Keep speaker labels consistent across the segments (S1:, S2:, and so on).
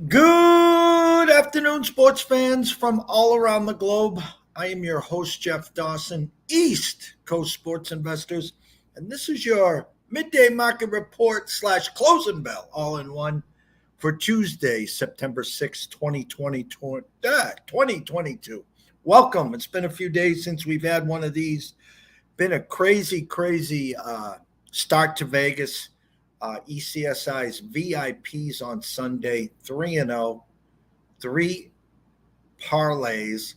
S1: Good afternoon, sports fans from all around the globe. I am your host, Jeff Dawson, East Coast Sports Investors, and this is your midday market report slash closing bell all in one for Tuesday, September 6th, 2022. Welcome. It's been a few days since we've had one of these. Been a crazy start to Vegas. ECSI's VIPs on Sunday, 3-0, three parlays,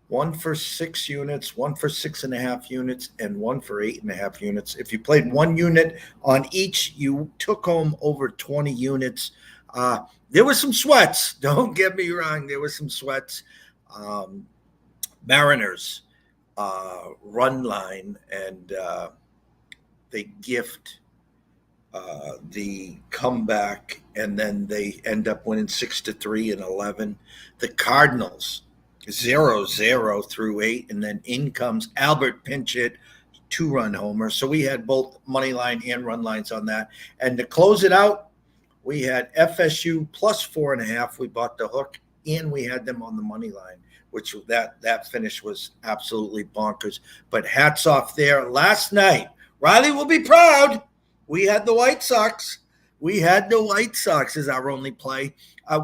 S1: one for 6 units, one for 6.5 units, and one for 8.5 units. If you played 1 unit on each, you took home over 20 units. There was some sweats. Don't get me wrong. There was some sweats. Mariners run line and they gift the comeback, and then they end up winning 6-3 and 11. The Cardinals 0-0 through 8, and then in comes Albert Pinchot, 2-run homer. So we had both money line and run lines on that. And to close it out, we had FSU plus 4.5. We bought the hook, and we had them on the money line, which that finish was absolutely bonkers. But hats off there. Last night, Riley will be proud. We had the White Sox. We had the White Sox as our only play.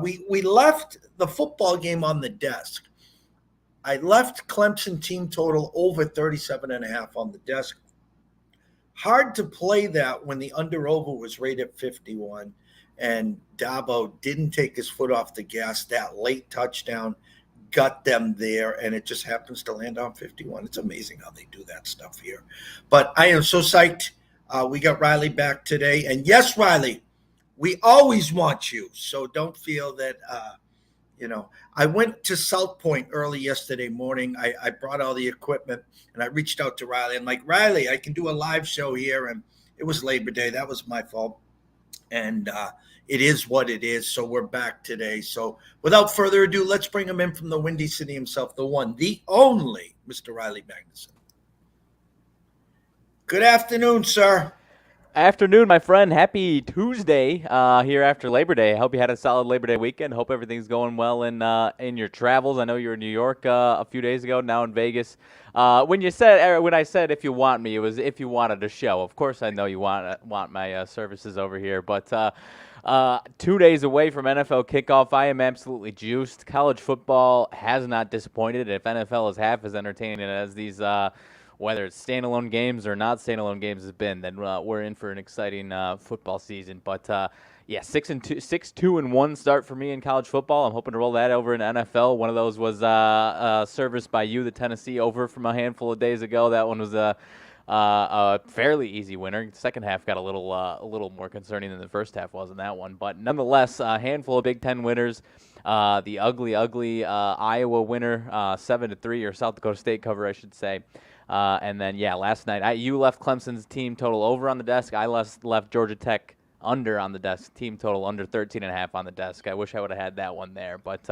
S1: We left the football game on the desk. I left Clemson team total over 37.5 on the desk. Hard to play that when the under-over was right at 51, and Dabo didn't take his foot off the gas. That late touchdown got them there, and it just happens to land on 51. It's amazing how they do that stuff here. But I am so psyched. We got Riley back today. And yes, Riley, we always want you. So don't feel that, I went to South Point early yesterday morning. I brought all the equipment, and I reached out to Riley. I'm like, Riley, I can do a live show here. And it was Labor Day. That was my fault. And it is what it is. So we're back today. So without further ado, let's bring him in from the Windy City himself, the one, the only Mr. Riley Magnuson. Good afternoon, sir.
S2: Afternoon, my friend. Happy Tuesday here after Labor Day. I hope you had a solid Labor Day weekend. Hope everything's going well in your travels. I know you were in New York a few days ago, now in Vegas. When I said if you want me, it was if you wanted a show. Of course, I know you want my services over here, but 2 days away from NFL kickoff, I am absolutely juiced. College football has not disappointed. If NFL is half as entertaining as these whether it's standalone games or not standalone games has been, then we're in for an exciting football season. But yeah, 6-2-1 start for me in college football. I'm hoping to roll that over in NFL. One of those was serviced by you, the Tennessee over from a handful of days ago. That one was a fairly easy winner. The second half got a little more concerning than the first half was in that one. But nonetheless, a handful of Big Ten winners. The ugly Iowa winner, 7-3, or South Dakota State cover, I should say. And then, yeah, last night, you left Clemson's team total over on the desk. I left Georgia Tech under on the desk, team total under 13.5 on the desk. I wish I would have had that one there. But,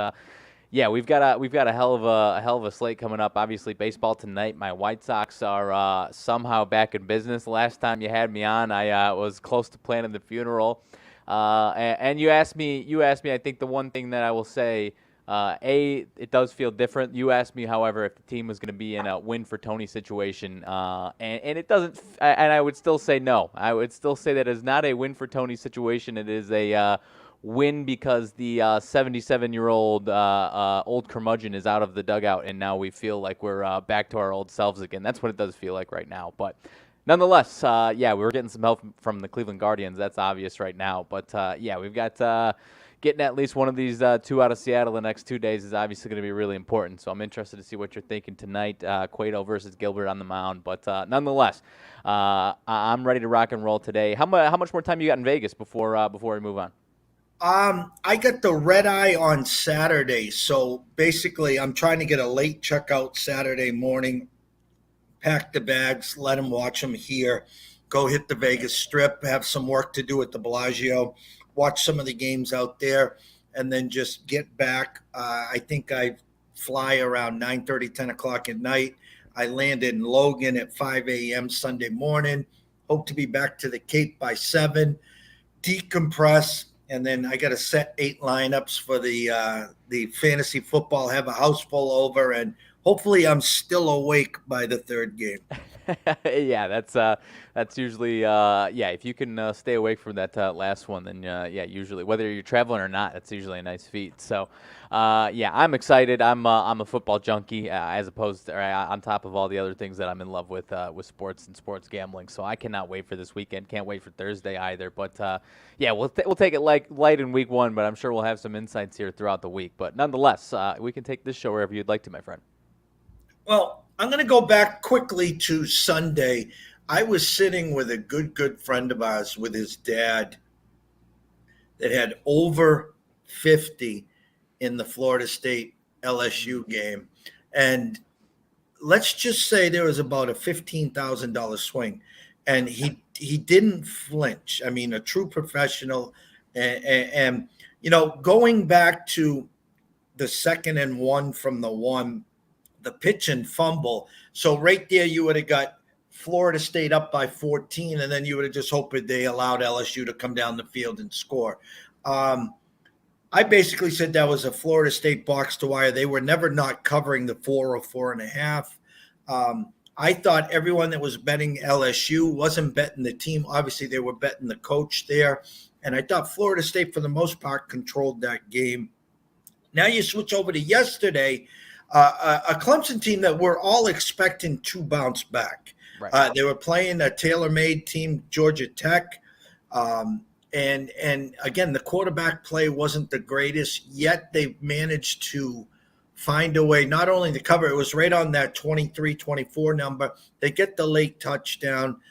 S2: yeah, we've got a hell of a slate coming up. Obviously, baseball tonight. My White Sox are somehow back in business. Last time you had me on, I was close to planning the funeral. And you asked me, I think the one thing that I will say, it does feel different. You asked me, however, if the team was going to be in a win for Tony situation, and it doesn't. And I would still say no. I would still say that it's not a win for Tony situation. It is a win because the 77-year-old old curmudgeon is out of the dugout, and now we feel like we're back to our old selves again. That's what it does feel like right now. But nonetheless, yeah, we're getting some help from the Cleveland Guardians. That's obvious right now. But yeah, we've got. Getting at least one of these two out of Seattle the next 2 days is obviously going to be really important. So I'm interested to see what you're thinking tonight. Cueto versus Gilbert on the mound. But nonetheless, I'm ready to rock and roll today. How much more time you got in Vegas before we move on?
S1: I got the red eye on Saturday. So basically, I'm trying to get a late checkout Saturday morning, pack the bags, let them watch them here, go hit the Vegas Strip, have some work to do at the Bellagio, watch some of the games out there, and then just get back. I think I fly around 9:30, 10 o'clock at night. I land in Logan at 5 a.m. Sunday morning. Hope to be back to the Cape by 7. Decompress, and then I got to set 8 lineups for the fantasy football. Have a house full over, and hopefully I'm still awake by the third game.
S2: Yeah, that's usually yeah. If you can stay awake from that last one, then yeah, usually whether you're traveling or not, that's usually a nice feat. So yeah, I'm excited. I'm a football junkie as opposed to on top of all the other things that I'm in love with sports and sports gambling. So I cannot wait for this weekend. Can't wait for Thursday either. But yeah, we'll take it light in week one, but I'm sure we'll have some insights here throughout the week. But nonetheless, we can take this show wherever you'd like to, my friend.
S1: Well, I'm going to go back quickly to Sunday. I was sitting with a good friend of ours with his dad that had over 50 in the Florida State LSU game. And let's just say there was about a $15,000 swing. And he didn't flinch. I mean, a true professional. And going back to the 2nd and 1 from the one, the pitch and fumble. So right there, you would have got Florida State up by 14, and then you would have just hoped they allowed LSU to come down the field and score. Um, I basically said that was a Florida State box to wire. They were never not covering the 4 or 4.5. I thought everyone that was betting LSU wasn't betting the team. Obviously, they were betting the coach there. And I thought Florida State, for the most part, controlled that game. Now you switch over to yesterday, a Clemson team that we're all expecting to bounce back.
S2: Right.
S1: They were playing a tailor-made team, Georgia Tech. And again, the quarterback play wasn't the greatest, yet they managed to find a way not only to cover, it was right on that 23-24 number. They get the late touchdown.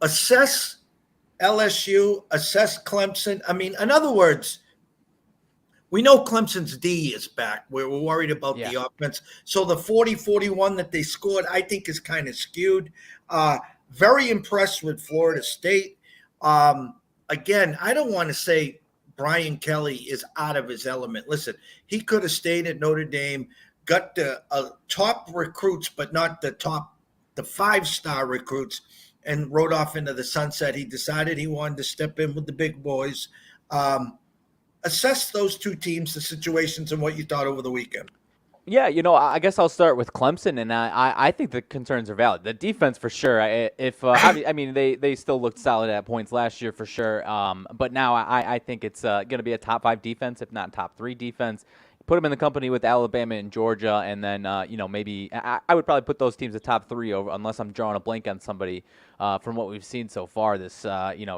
S1: Assess LSU, assess Clemson. I mean, in other words, we know Clemson's D is back. We're worried about
S2: Yeah.
S1: the offense. So the 40-41 that they scored, I think, is kind of skewed. Very impressed with Florida State. Again, I don't want to say Brian Kelly is out of his element. Listen, he could have stayed at Notre Dame, got the top recruits, but not the 5-star recruits, and rode off into the sunset. He decided he wanted to step in with the big boys. Assess those two teams, the situations, and what you thought over the weekend.
S2: Yeah, I guess I'll start with Clemson, and I think the concerns are valid. The defense, for sure. I mean, they still looked solid at points last year, for sure. But now I think it's going to be a top 5 defense, if not top 3 defense. Put them in the company with Alabama and Georgia, and then maybe I would probably put those teams at top 3 over, unless I'm drawing a blank on somebody from what we've seen so far this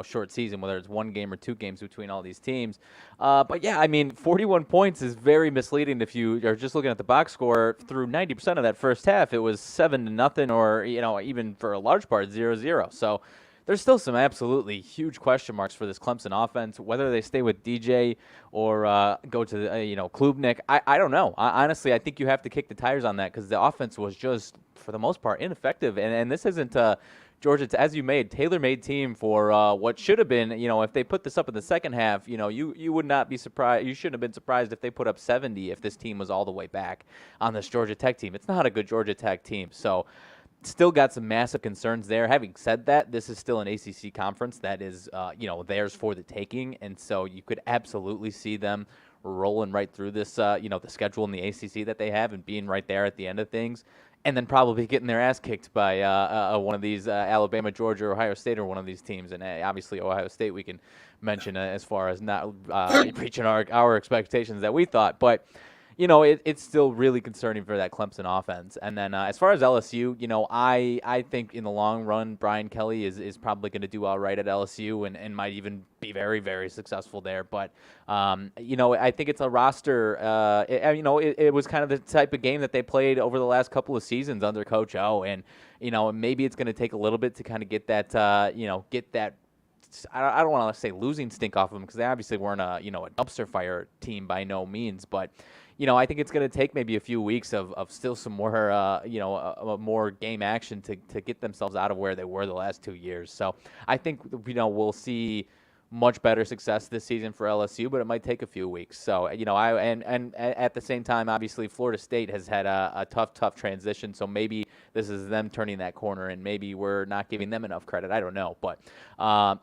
S2: short season, whether it's 1 game or 2 games between all these teams. But yeah, I mean, 41 points is very misleading if you are just looking at the box score. Through 90% of that first half, it was 7-0, or even for a large part 0-0. So there's still some absolutely huge question marks for this Clemson offense, whether they stay with DJ or go to Klubnik. I don't know. Honestly, I think you have to kick the tires on that, because the offense was just, for the most part, ineffective. And this isn't Georgia, as you made, tailor-made team for what should have been. If they put this up in the second half, you would not be surprised. You shouldn't have been surprised if they put up 70 if this team was all the way back on this Georgia Tech team. It's not a good Georgia Tech team. So still got some massive concerns there. Having said that, this is still an ACC conference that is, theirs for the taking, and so you could absolutely see them rolling right through this, the schedule in the ACC that they have, and being right there at the end of things, and then probably getting their ass kicked by one of these Alabama, Georgia, Ohio State, or one of these teams. And obviously Ohio State we can mention as far as not reaching our expectations that we thought, but it's still really concerning for that Clemson offense. And then as far as LSU, I think in the long run, Brian Kelly is probably going to do all right at LSU and might even be very, very successful there. But, I think it's a roster. It was kind of the type of game that they played over the last couple of seasons under Coach O. And, maybe it's going to take a little bit to kind of get that, I don't want to say losing stink off of them, because they obviously weren't a dumpster fire team by no means. But I think it's going to take maybe a few weeks of still some more more game action to get themselves out of where they were the last 2 years. So I think we'll see much better success this season for LSU, but it might take a few weeks. So, and at the same time, obviously, Florida State has had a tough transition. So maybe this is them turning that corner, and maybe we're not giving them enough credit. I don't know. But, I'm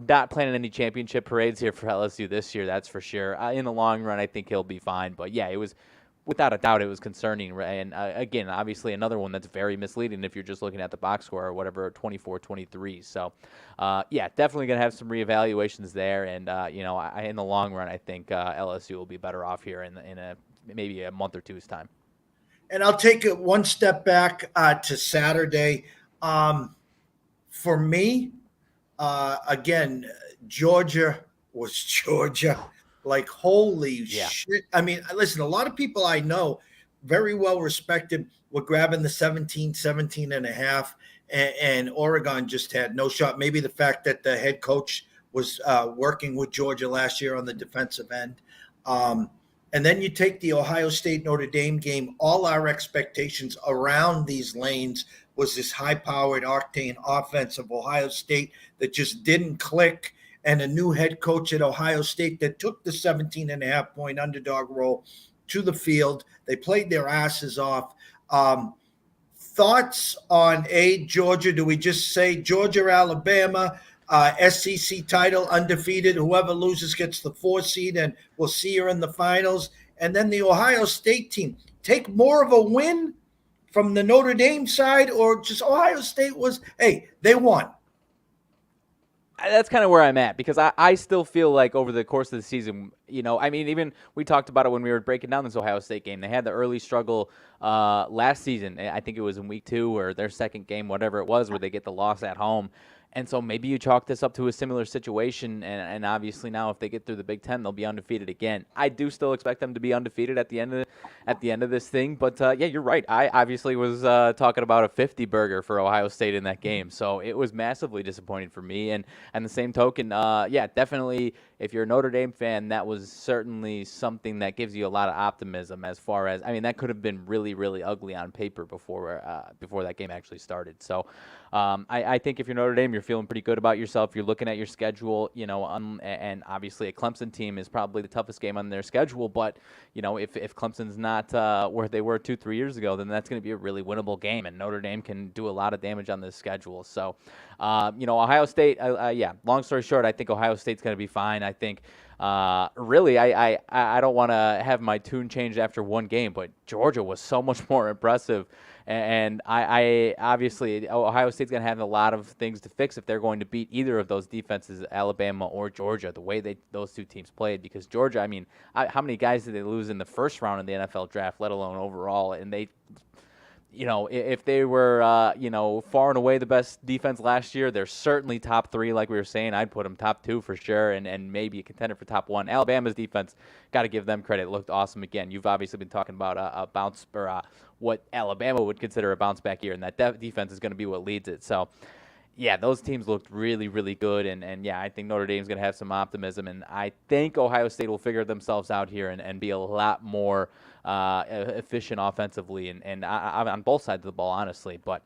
S2: not planning any championship parades here for LSU this year, that's for sure. In the long run, I think he'll be fine. But, yeah, it was without a doubt, it was concerning. And again, obviously, another one that's very misleading if you're just looking at the box score or whatever, 24-23. So, yeah, definitely going to have some reevaluations there. And, in the long run, I think LSU will be better off here in maybe a month or two's time.
S1: And I'll take it one step back to Saturday. For me, again, Georgia was Georgia. Like, holy shit. I mean, listen, a lot of people I know, very well respected, were grabbing the 17 and a half, and Oregon just had no shot. Maybe the fact that the head coach was working with Georgia last year on the defensive end. And then you take the Ohio State Notre Dame game. All our expectations around these lanes was this high-powered octane offense of Ohio State that just didn't click, and a new head coach at Ohio State that took the 17.5-point underdog role to the field. They played their asses off. Thoughts on Georgia? Do we just say Georgia or Alabama? SEC title, undefeated. Whoever loses gets the 4 seed, and we'll see her in the finals. And then the Ohio State team, take more of a win from the Notre Dame side, or just Ohio State was, hey, they won.
S2: That's kind of where I'm at, because I still feel like over the course of the season, even we talked about it when we were breaking down this Ohio State game. They had the early struggle last season. I think it was in week 2 or their second game, whatever it was, where they get the loss at home. And so maybe you chalk this up to a similar situation, and obviously now if they get through the Big Ten, they'll be undefeated again. I do still expect them to be undefeated at the end of this thing, but yeah, you're right. I obviously was talking about a 50 burger for Ohio State in that game, so it was massively disappointing for me. And the same token, yeah, definitely, if you're a Notre Dame fan, that was certainly something that gives you a lot of optimism. As far as, that could have been really, really ugly on paper before that game actually started. So I think if you're Notre Dame, you're feeling pretty good about yourself. You're looking at your schedule, and obviously a Clemson team is probably the toughest game on their schedule. But, if Clemson's not where they were 2-3 years ago, then that's going to be a really winnable game, and Notre Dame can do a lot of damage on this schedule. So, Ohio State, yeah, long story short, I think Ohio State's going to be fine. I think really, I don't want to have my tune changed after one game, but Georgia was so much more impressive. And I obviously, Ohio State's going to have a lot of things to fix if they're going to beat either of those defenses, Alabama or Georgia, the way those two teams played. Because Georgia, how many guys did they lose in the first round of the NFL draft, let alone overall? And they, if they were, far and away the best defense last year, they're certainly top 3, like we were saying. I'd put them top 2 for sure, and maybe a contender for top 1. Alabama's defense, got to give them credit. It looked awesome again. You've obviously been talking about a bounce, or what Alabama would consider a bounce back year, and that defense is going to be what leads it. So, yeah, those teams looked really, really good, and yeah, I think Notre Dame's going to have some optimism, and I think Ohio State will figure themselves out here and be a lot more efficient offensively and on both sides of the ball, honestly. But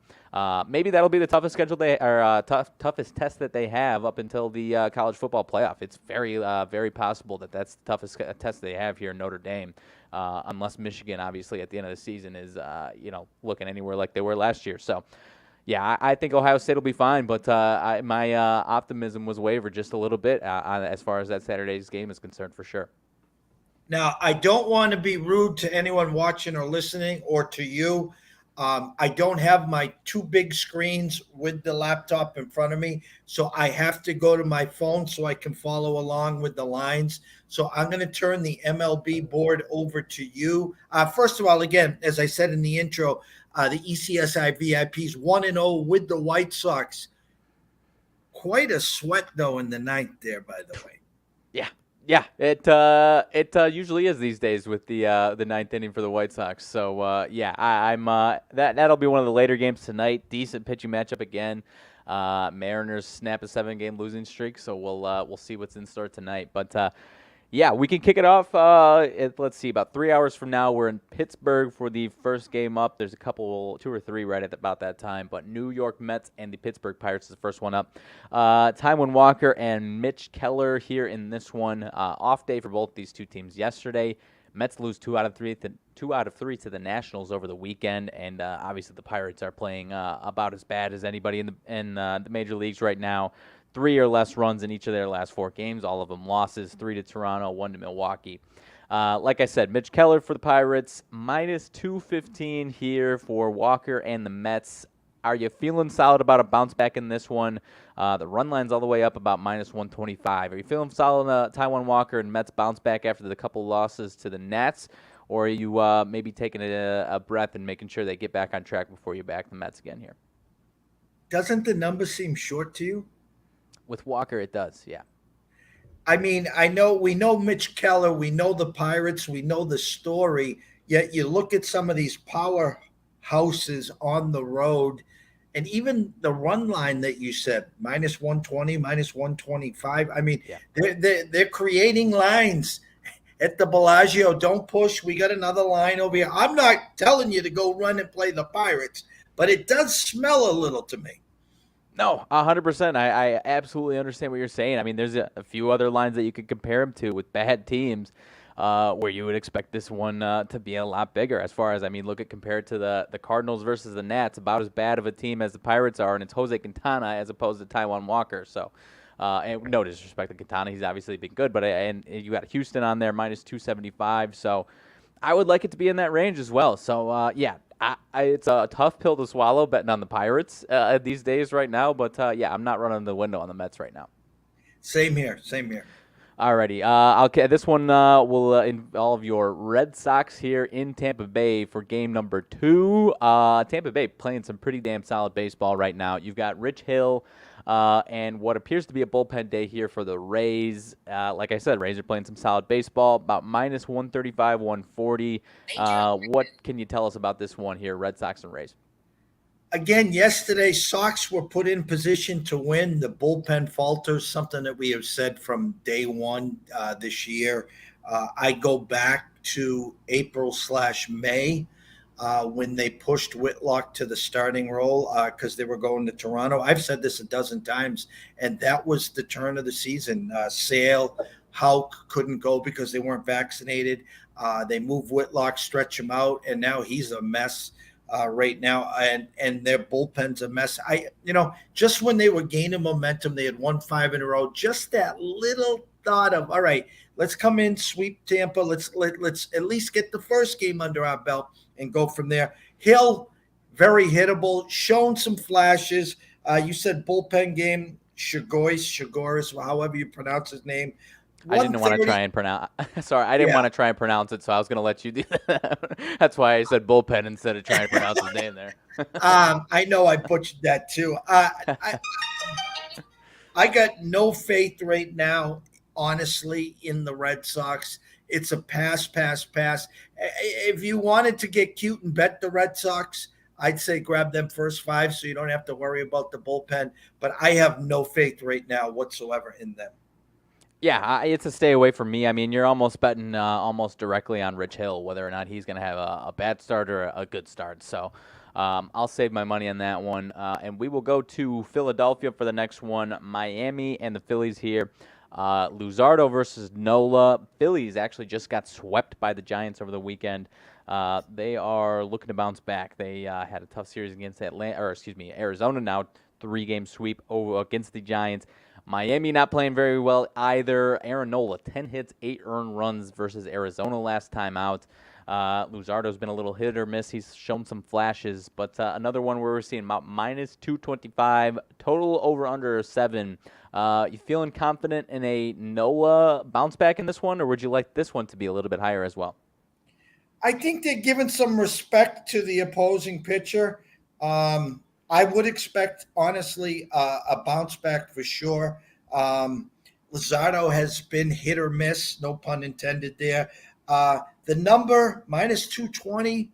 S2: maybe that'll be the toughest schedule toughest test that they have up until the college football playoff. It's very, very possible that that's the toughest test they have here in Notre Dame, unless Michigan, obviously, at the end of the season is, looking anywhere like they were last year. So, yeah, I think Ohio State will be fine, but my optimism was wavered just a little bit as far as that Saturday's game is concerned, for sure.
S1: Now, I don't want to be rude to anyone watching or listening, or to you. I don't have my 2 big screens with the laptop in front of me, so I have to go to my phone so I can follow along with the lines. So I'm going to turn the MLB board over to you. First of all, again, as I said in the intro, the ECSI VIPs 1-0 with the White Sox. Quite a sweat, though, in the 9th there, by the way.
S2: Yeah, it usually is these days with the 9th inning for the White Sox. So yeah, I'm that'll be one of the later games tonight. Decent pitching matchup again. Mariners snap a 7-game losing streak, so we'll see what's in store tonight. But Yeah, we can kick it off. Let's see, about 3 hours from now, we're in Pittsburgh for the first game up. There's a couple, two or three right at about that time, but New York Mets and the Pittsburgh Pirates is the first one up. Taijuan Walker and Mitch Keller here in this one. Off day for both these two teams yesterday. Mets lose 2 out of 3 to the Nationals over the weekend, and obviously the Pirates are playing about as bad as anybody in the major leagues right now. 3 or less runs in each of their last 4 games, all of them losses, 3 to Toronto, 1 to Milwaukee. Like I said, Mitch Keller for the Pirates, minus 215 here for Walker and the Mets. Are you feeling solid about a bounce back in this one? The run line's all the way up about minus 125. Are you feeling solid on Taijuan Walker and Mets bounce back after the couple losses to the Nats? Or are you maybe taking a breath and making sure they get back on track before you back the Mets again here?
S1: Doesn't the number seem short to you?
S2: With Walker, it does, yeah.
S1: I mean, we know Mitch Keller, we know the Pirates, we know the story. Yet you look at some of these powerhouses on the road, and even the run line that you said, minus 120, minus 125. I mean,
S2: Yeah.
S1: they're creating lines at the Bellagio. Don't push. We got another line over here. I'm not telling you to go run and play the Pirates, but it does smell a little to me.
S2: No, 100%. I absolutely understand what you're saying. I mean, there's a few other lines that you could compare him to with bad teams, where you would expect this one to be a lot bigger. As far as, I mean, look at compared to the Cardinals versus the Nats, about as bad of a team as the Pirates are, and it's Jose Quintana as opposed to Taijuan Walker. So, and no disrespect to Quintana, he's obviously been good, but and you got Houston on there minus 275. So, I would like it to be in that range as well. So, yeah, it's a tough pill to swallow betting on the Pirates these days right now. But, yeah, I'm not running the window on the Mets right now.
S1: Same here. Same here.
S2: Alrighty. Okay, this one will involve your Red Sox here in Tampa Bay for game number 2. Tampa Bay playing some pretty damn solid baseball right now. You've got Rich Hill and what appears to be a bullpen day here for the Rays. Like I said, Rays are playing some solid baseball, about minus 135, 140. What can you tell us about this one here, Red Sox and Rays?
S1: Again, yesterday, Sox were put in position to win. The bullpen falters, something that we have said from day one this year. I go back to April/May when they pushed Whitlock to the starting role because they were going to Toronto. I've said this a dozen times, and that was the turn of the season. Sale, Houck couldn't go because they weren't vaccinated. They moved Whitlock, stretch him out, and now he's a mess right now, and their bullpen's a mess. Just when they were gaining momentum, they had won 5 in a row. Just that little thought of, all right, let's come in, sweep Tampa. Let's at least get the first game under our belt and go from there. Hill, very hittable, shown some flashes. You said bullpen game, Chagoris, however you pronounce his name.
S2: I didn't want to try and pronounce. Sorry, I didn't want to try and pronounce it, so I was going to let you do that. That's why I said bullpen instead of trying to pronounce his name there.
S1: I know I butchered that too. I got no faith right now, honestly, in the Red Sox. It's a pass. If you wanted to get cute and bet the Red Sox, I'd say grab them first 5 so you don't have to worry about the bullpen. But I have no faith right now whatsoever in them.
S2: Yeah, it's a stay away from me. I mean, you're almost betting almost directly on Rich Hill, whether or not he's going to have a bad start or a good start. So I'll save my money on that one. And we will go to Philadelphia for the next one. Miami and the Phillies here. Luzardo versus Nola. Phillies actually just got swept by the Giants over the weekend. They are looking to bounce back. They had a tough series against Arizona now, 3-game sweep over against the Giants. Miami not playing very well either. Aaron Nola, 10 hits, 8 earned runs versus Arizona last time out. Luzardo's been a little hit or miss. He's shown some flashes, but another one where we're seeing about minus 225, total over under 7. You feeling confident in a Nola bounce back in this one, or would you like this one to be a little bit higher as well?
S1: I think they're giving some respect to the opposing pitcher. I would expect, honestly, a bounce back for sure. Luzardo has been hit or miss, no pun intended there. The number minus 220,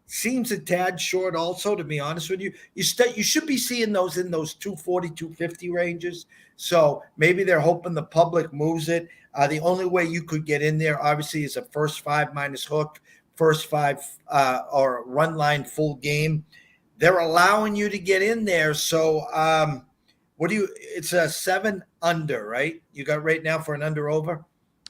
S1: seems a tad short also, to be honest with you. You should be seeing those in those 240, 250 ranges. So maybe they're hoping the public moves it. The only way you could get in there, obviously, is a first five minus hook, first five or run line full game. They're allowing you to get in there. So what do you, it's a 7 under, right? You got right now for an under over?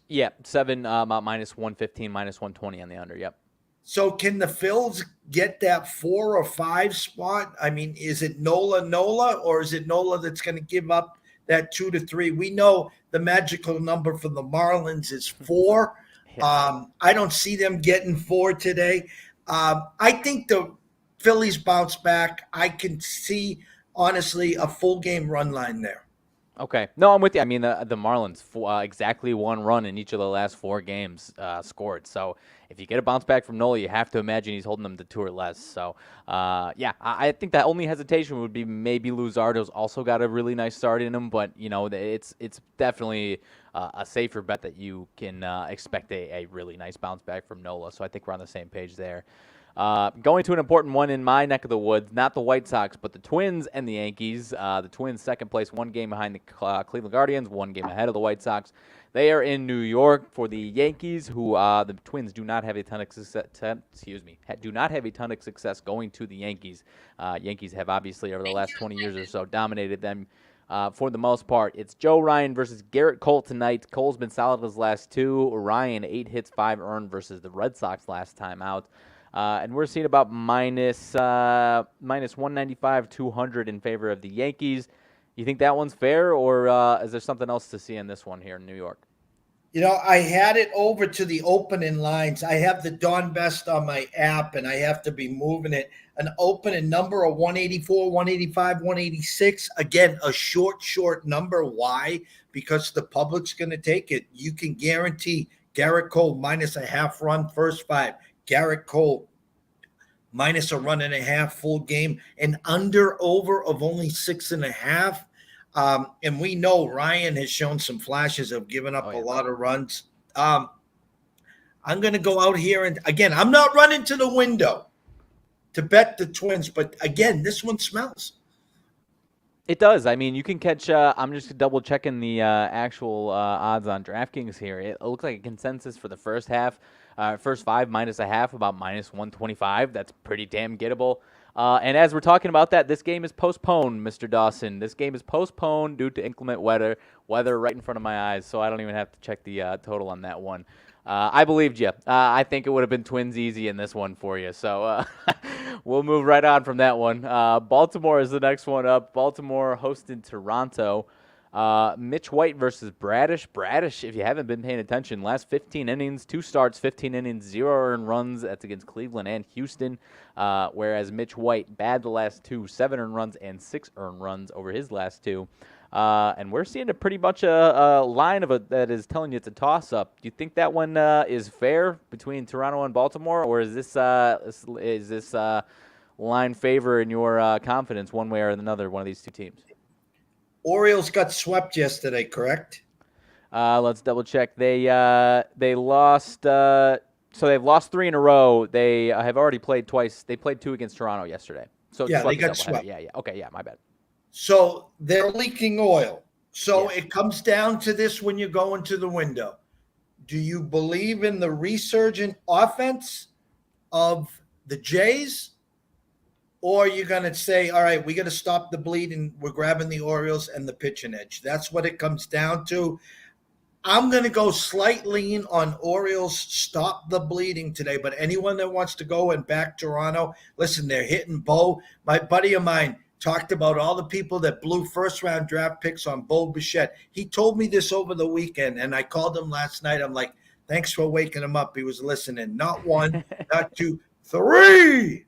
S2: Yeah, 7, about minus 115, minus 120 on the under. Yep.
S1: So can the Phils get that 4 or 5 spot? I mean, is it Nola, or is it Nola that's going to give up that 2 to 3? We know the magical number for the Marlins is 4.
S2: Yeah.
S1: I don't see them getting 4 today. I think the Phillies bounce back. I can see, honestly, a full game run line there.
S2: Okay. No, I'm with you. I mean, the Marlins exactly 1 run in each of the last 4 games scored. So if you get a bounce back from Nola, you have to imagine he's holding them to 2 or less. So yeah, I think that only hesitation would be maybe Luzardo's also got a really nice start in him, but it's definitely a safer bet that you can expect a really nice bounce back from Nola. So I think we're on the same page there. Going to an important one in my neck of the woods, not the White Sox, but the Twins and the Yankees. The Twins, second place, 1 game behind the Cleveland Guardians, 1 game ahead of the White Sox. They are in New York for the Yankees, who the Twins do not have a ton of success. Do not have a ton of success going to the Yankees. Yankees have obviously over the last 20 years or so dominated them. For the most part, it's Joe Ryan versus Garrett Cole tonight. Cole's been solid his last 2. Ryan, 8 hits, 5 earned versus the Red Sox last time out. And we're seeing about minus 195, 200 in favor of the Yankees. You think that one's fair, or is there something else to see in this one here in New York?
S1: I had it over to the opening lines. I have the Dawn Best on my app, and I have to be moving it. An opening number of 184, 185, 186. Again, a short number. Why? Because the public's going to take it. You can guarantee Garrett Cole minus a half run, first 5. Garrett Cole minus a run and a half, full game. An under over of only 6.5. And we know Ryan has shown some flashes of giving up a lot of runs. I'm going to go out here, and again, I'm not running to the window to bet the Twins, but again, this one smells.
S2: It does. I mean, you can catch. I'm just double checking the actual odds on DraftKings here. It looks like a consensus for the first half. First 5 minus a half, about minus 125. That's pretty damn gettable. And as we're talking about that, this game is postponed, Mr. Dawson. This game is postponed due to inclement weather right in front of my eyes, so I don't even have to check the total on that one. I believed you. I think it would have been Twins easy in this one for you. So we'll move right on from that one. Baltimore is the next one up. Baltimore hosting Toronto. Mitch White versus Bradish. Bradish, if you haven't been paying attention, last 15 innings, 2 starts, 15 innings, 0 earned runs. That's against Cleveland and Houston. Whereas Mitch White, bad the last 2, 7 earned runs and 6 earned runs over his last 2. And we're seeing a pretty much a line that is telling you it's a toss-up. Do you think that one is fair between Toronto and Baltimore, or is this line favor in your confidence one way or another, one of these 2 teams?
S1: Orioles got swept yesterday, correct?
S2: Let's double check. They lost. So they've lost 3 in a row. They have already played twice. They played 2 against Toronto yesterday. So
S1: yeah, they got swept.
S2: Yeah. Okay. Yeah. My bad.
S1: So they're leaking oil. So It comes down to this when you go into the window. Do you believe in the resurgent offense of the Jays? Or are you going to say, all right, we got to stop the bleed and we're grabbing the Orioles and the pitching edge? That's what it comes down to. I'm going to go slight lean on Orioles stop the bleeding today. But anyone that wants to go and back Toronto, listen, they're hitting Bo. My buddy of mine talked about all the people that blew first-round draft picks on Bo Bichette. He told me this over the weekend, and I called him last night. I'm like, thanks for waking him up. He was listening. Not 1, not 2, 3.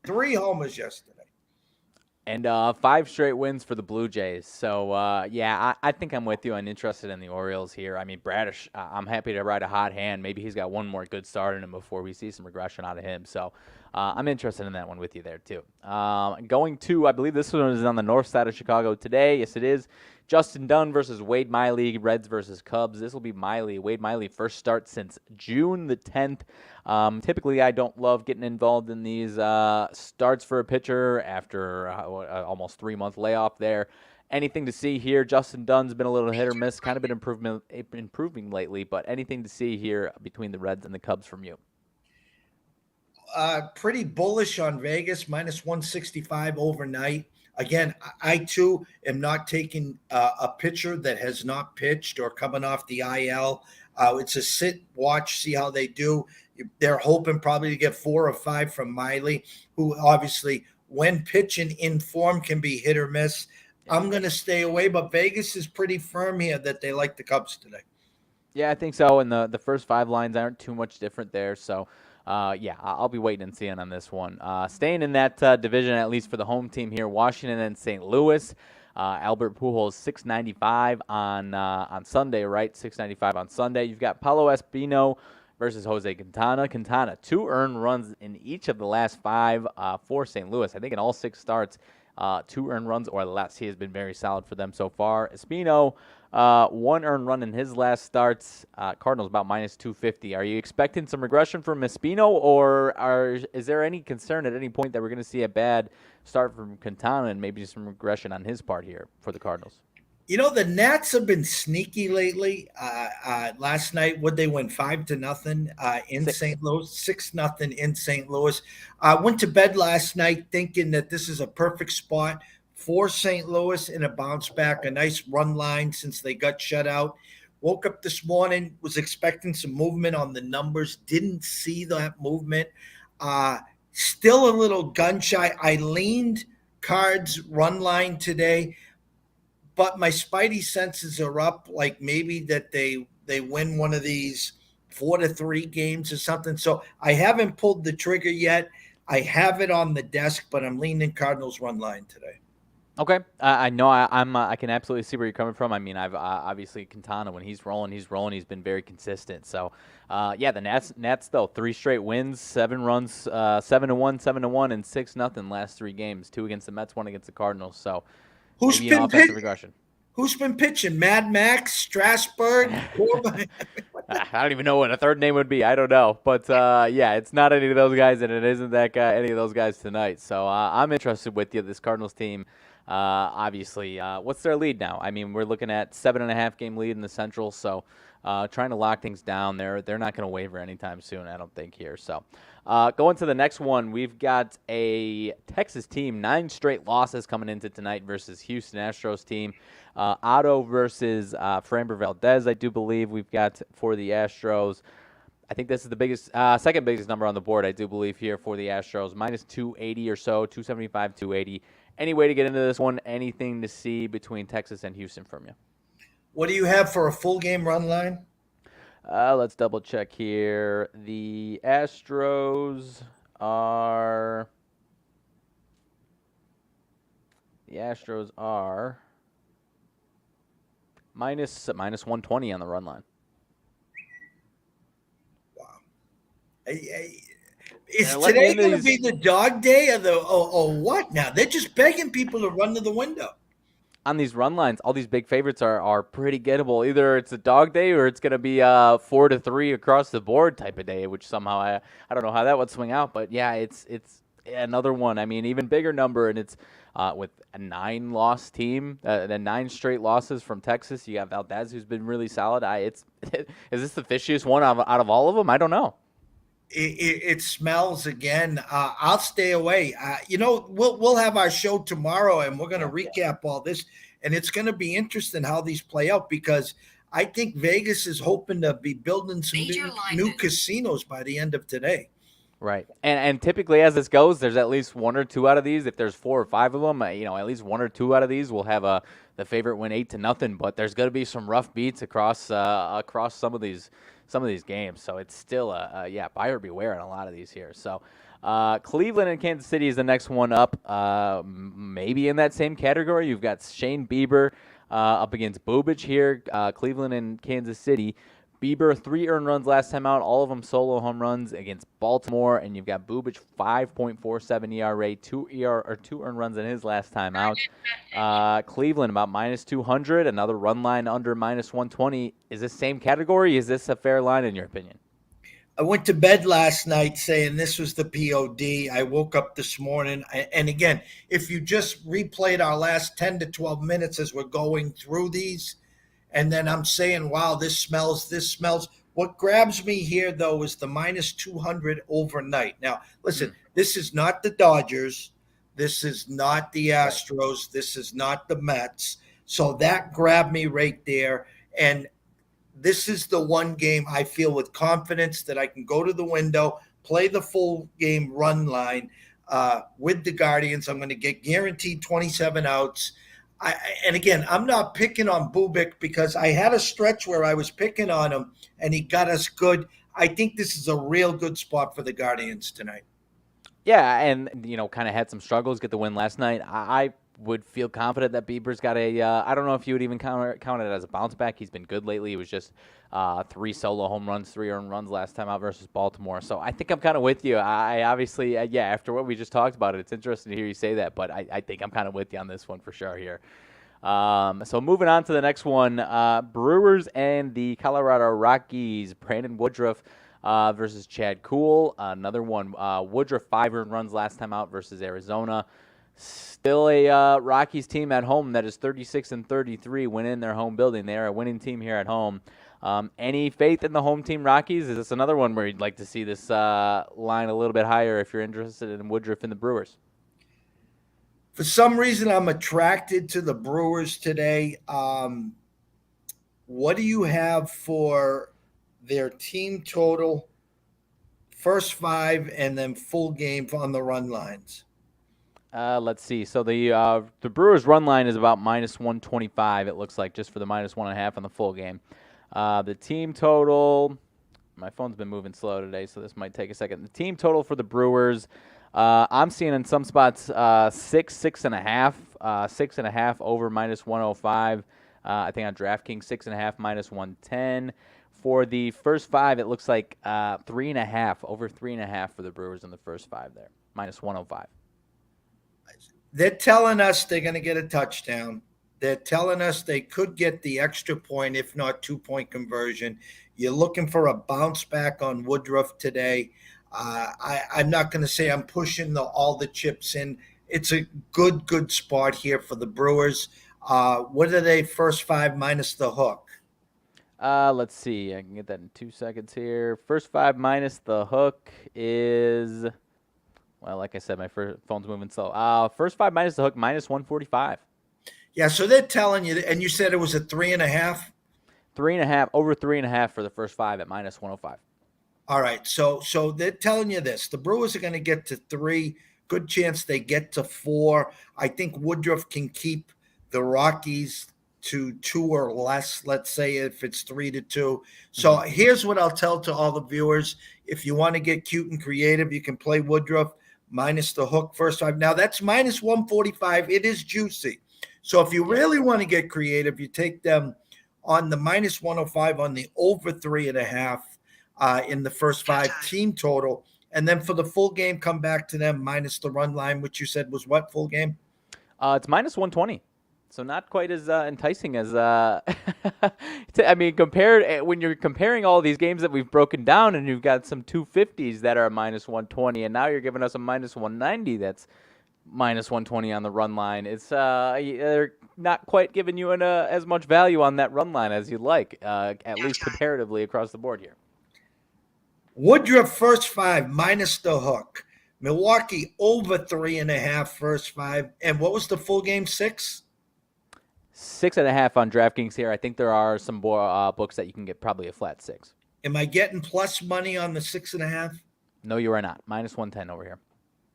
S1: 3 homers yesterday.
S2: And 5 straight wins for the Blue Jays. So, yeah, I think I'm with you. I'm interested in the Orioles here. I mean, Bradish, I'm happy to ride a hot hand. Maybe he's got one more good start in him before we see some regression out of him. So, I'm interested in that one with you there too. Going to, I believe this one is on the north side of Chicago today. Yes, it is. Justin Dunn versus Wade Miley, Reds versus Cubs. This will be Miley. Wade Miley first start since June the 10th. Typically, I don't love getting involved in these starts for a pitcher after almost 3-month layoff there. Anything to see here? Justin Dunn's been a little hit or miss, kind of been improving lately, but anything to see here between the Reds and the Cubs from you?
S1: Pretty bullish on Vegas, minus 165 overnight. Again, I too am not taking a pitcher that has not pitched or coming off the IL. It's a sit, watch, see how they do. They're hoping probably to get 4 or 5 from Miley, who obviously, when pitching in form, can be hit or miss. I'm going to stay away, but Vegas is pretty firm here that they like the Cubs today.
S2: Yeah, I think so. And the first 5 lines aren't too much different there. So, yeah, I'll be waiting and seeing on this one. Staying in that division, at least for the home team here, Washington and St. Louis. Albert Pujols 695 on Sunday, right? 695 on Sunday. You've got Paulo Espino versus Jose Quintana. Quintana, 2 earned runs in each of the last 5 for St. Louis. I think in all 6 starts, 2 earned runs or less. He has been very solid for them so far. Espino, 1 earned run in his last starts. Cardinals about minus 250. Are you expecting some regression from Espino, or is there any concern at any point that we're going to see a bad start from Quintana and maybe some regression on his part here for the Cardinals?
S1: You know, the Nats have been sneaky lately. Last night, would they win 5-0 in
S2: 6.
S1: St. Louis? 6-0 in St. Louis. I went to bed last night thinking that this is a perfect spot for St. Louis in a bounce back, a nice run line since they got shut out. Woke up this morning, was expecting some movement on the numbers, didn't see that movement. Still a little gun shy. I leaned Cards run line today, but my spidey senses are up, like maybe that they win one of these 4-3 games or something. So I haven't pulled the trigger yet. I have it on the desk, but I'm leaning Cardinals run line today.
S2: Okay, I know I can absolutely see where you're coming from. I mean, I've obviously Quintana, when he's rolling. He's been very consistent. So, yeah, the Nats though, 3 straight wins, 7 runs, 7-1, 7-1, and 6-0 last 3 games. 2 against the Mets, 1 against the Cardinals. So,
S1: Who's
S2: maybe an
S1: been
S2: offensive regression.
S1: Who's been pitching? Mad Max, Strasburg, Corbin?
S2: I don't even know what a third name would be. I don't know, but yeah, it's not any of those guys, and it isn't that guy, any of those guys tonight. So I'm interested with you. This Cardinals team, obviously, what's their lead now? I mean, we're looking at 7.5 game lead in the Central. So trying to lock things down there. They're not going to waver anytime soon, I don't think here. So going to the next one, we've got a Texas team, 9 straight losses coming into tonight versus Houston Astros team. Otto versus Framber Valdez, I do believe we've got for the Astros. I think this is the biggest, second biggest number on the board, I do believe, here for the Astros. Minus 280 or so, 275, 280. Any way to get into this one? Anything to see between Texas and Houston from you?
S1: What do you have for a full game run line?
S2: Let's double check here. The Astros are minus 120 on the run line.
S1: Wow. Is today going to be the dog day or what now? They're just begging people to run to the window.
S2: On these run lines, all these big favorites are pretty gettable. Either it's a dog day or it's going to be 4-3 across the board type of day, which somehow I don't know how that would swing out. But yeah, it's another one. I mean, even bigger number, and it's with a 9-loss team, the 9 straight losses from Texas. You got Valdez, who's been really solid. Is this the fishiest one out of all of them? I don't know.
S1: It smells again. I'll stay away. We'll have our show tomorrow, and we're going to recap all this, and it's going to be interesting how these play out, because I think Vegas is hoping to be building some new casinos by the end of today.
S2: Right, and typically as this goes, there's at least 1 or 2 out of these. If there's 4 or 5 of them, at least 1 or 2 out of these will have the favorite win 8-0. But there's going to be some rough beats across some of these games. So it's still buyer beware on a lot of these here. So Cleveland and Kansas City is the next one up. Maybe in that same category, you've got Shane Bieber up against Bubich here. Cleveland and Kansas City. Bieber, 3 earned runs last time out, all of them solo home runs against Baltimore, and you've got Bubic, 5.47 ERA, 2 earned runs in his last time out. Cleveland, about minus 200, another run line under minus 120. Is this same category? Is this a fair line in your opinion?
S1: I went to bed last night saying this was the POD. I woke up this morning. And again, if you just replayed our last 10 to 12 minutes as we're going through these, and then I'm saying, wow, this smells. What grabs me here, though, is the minus 200 overnight. Now, listen, This is not the Dodgers. This is not the Astros. This is not the Mets. So that grabbed me right there. And this is the one game I feel with confidence that I can go to the window, play the full game run line with the Guardians. I'm going to get guaranteed 27 outs. And again, I'm not picking on Bubic because I had a stretch where I was picking on him and he got us good. I think this is a real good spot for the Guardians tonight.
S2: Yeah, and, kind of had some struggles, get the win last night. I would feel confident that Bieber's got I don't know if you would even count it as a bounce back. He's been good lately. It was just 3 solo home runs, 3 earned runs last time out versus Baltimore. So I think I'm kind of with you. I obviously, after what we just talked about, it's interesting to hear you say that, but I think I'm kind of with you on this one for sure here. So moving on to the next one, Brewers and the Colorado Rockies, Brandon Woodruff versus Chad Kuhl. Another one, Woodruff 5 earned runs last time out versus Arizona. Still a Rockies team at home that is 36-33, win in their home building. They are a winning team here at home. Any faith in the home team Rockies? Is this another one where you'd like to see this line a little bit higher if you're interested in Woodruff and the Brewers?
S1: For some reason, I'm attracted to the Brewers today. What do you have for their team total, first 5, and then full game on the run lines?
S2: Let's see. So the Brewers run line is about minus 125. It looks like, just for the minus 1.5 on the full game. The team total. My phone's been moving slow today, so this might take a second. The team total for the Brewers, I'm seeing in some spots 6.5, 6.5 over minus 105. I think on DraftKings 6.5 minus 110. For the first 5, it looks like 3.5 over 3.5 for the Brewers in the first 5 there, minus 105.
S1: They're telling us they're going to get a touchdown. They're telling us they could get the extra point, if not 2-point conversion. You're looking for a bounce back on Woodruff today. I'm not going to say I'm pushing all the chips in. It's a good spot here for the Brewers. What are they, first 5 minus the hook?
S2: Let's see. I can get that in 2 seconds here. First 5 minus the hook is... Well, like I said, my phone's moving slow. First 5 minus the hook, minus 145.
S1: Yeah, so they're telling you, and you said it was a 3.5?
S2: 3.5, over 3.5 for the first 5 at minus 105.
S1: All right, so they're telling you this. The Brewers are going to get to 3. Good chance they get to 4. I think Woodruff can keep the Rockies to 2 or less, let's say, if it's 3-2. So here's what I'll tell to all the viewers. If you want to get cute and creative, you can play Woodruff minus the hook first 5. Now, that's minus 145. It is juicy. So if you really want to get creative, you take them on the minus 105 on the over 3.5 in the first 5 team total. And then for the full game, come back to them minus the run line, which you said was what full game?
S2: It's minus 120. So not quite as enticing as I mean, when you're comparing all these games that we've broken down, and you've got some 250s that are minus 120, and now you're giving us a minus 190 that's minus 120 on the run line. It's they're not quite giving you as much value on that run line as you'd like, at least comparatively across the board here.
S1: Woodruff first 5 minus the hook. Milwaukee over 3.5 first 5. And what was the full game, 6?
S2: 6.5 on DraftKings here. I think there are some books that you can get probably a flat 6.
S1: Am I getting plus money on the 6.5?
S2: No, you are not. Minus 110 over here.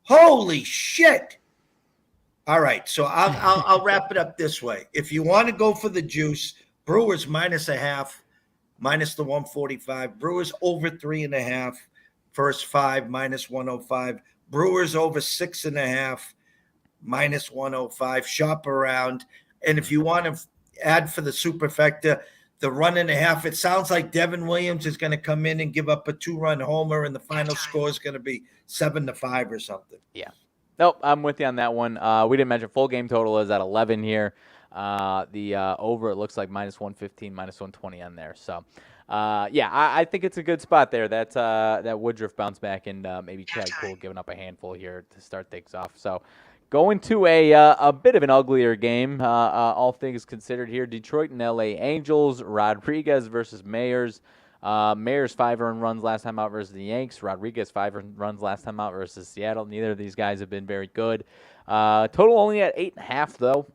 S1: Holy shit! All right, so I'll wrap it up this way. If you want to go for the juice, Brewers minus 0.5, minus the 145. Brewers over 3.5, first 5 minus 105. Brewers over 6.5, minus 105. Shop around. And if you want to add for the superfecta, the run and a half. It sounds like Devin Williams is going to come in and give up a 2-run homer, and the final score is going to be 7-5 or something.
S2: Yeah. Nope, I'm with you on that one. We didn't mention full game total is at 11 here. The over, it looks like minus 115, minus 120 on there. So, yeah, I think it's a good spot there. That Woodruff bounce back and maybe Chad Poole giving up a handful here to start things off. So, going to a bit of an uglier game, all things considered here. Detroit and LA Angels, Rodriguez versus Mayers. Mayers 5 earned runs last time out versus the Yanks. Rodriguez 5 earned runs last time out versus Seattle. Neither of these guys have been very good. Total only at 8.5 though.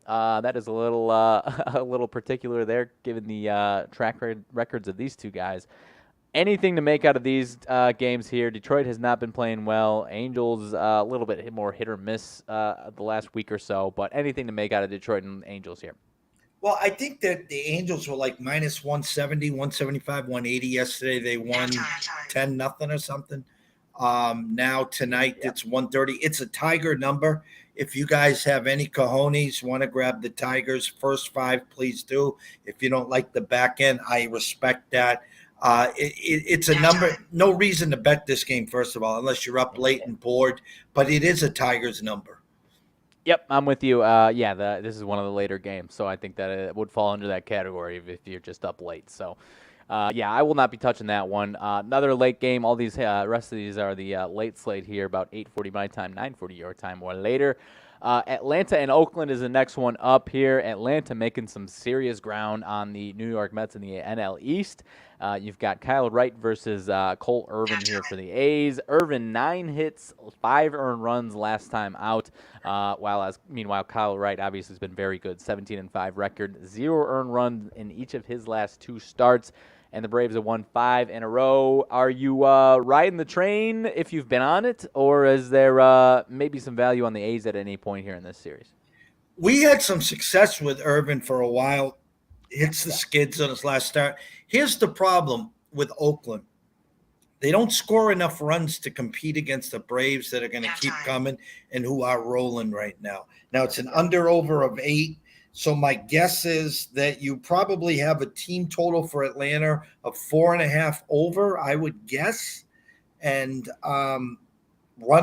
S2: That is a little a little particular there, given the track records of these two guys. Anything to make out of these games here? Detroit has not been playing well. Angels a little bit more hit or miss the last week or so. But anything to make out of Detroit and Angels here?
S1: Well, I think that the Angels were like minus 170, 175, 180 yesterday. They won 10-0 or something. Now tonight it's 130. It's a Tiger number. If you guys have any cojones, want to grab the Tigers first 5, please do. If you don't like the back end, I respect that. It's a number. No reason to bet this game, first of all, unless you're up late and bored. But it is a Tigers number.
S2: Yep, I'm with you. This is one of the later games, so I think that it would fall under that category if you're just up late. So, I will not be touching that one. Another late game. All these rest of these are the late slate here, about 8:40 my time, 9:40 your time, or later. Atlanta and Oakland is the next one up here. Atlanta making some serious ground on the New York Mets in the NL East. You've got Kyle Wright versus Cole Irvin here for the A's. Irvin 9 hits, 5 earned runs last time out. Meanwhile, Kyle Wright obviously has been very good, 17-5 record, 0 earned runs in each of his last 2 starts. And the Braves have won 5 in a row. Are you riding the train if you've been on it, or is there maybe some value on the A's at any point here in this series?
S1: We had some success with Irvin for a while. Hits the skids on his last start. Here's the problem with Oakland. They don't score enough runs to compete against the Braves that are going to keep coming and who are rolling right now. Now, it's an under-over of 8. So my guess is that you probably have a team total for Atlanta of 4.5 over, I would guess. And run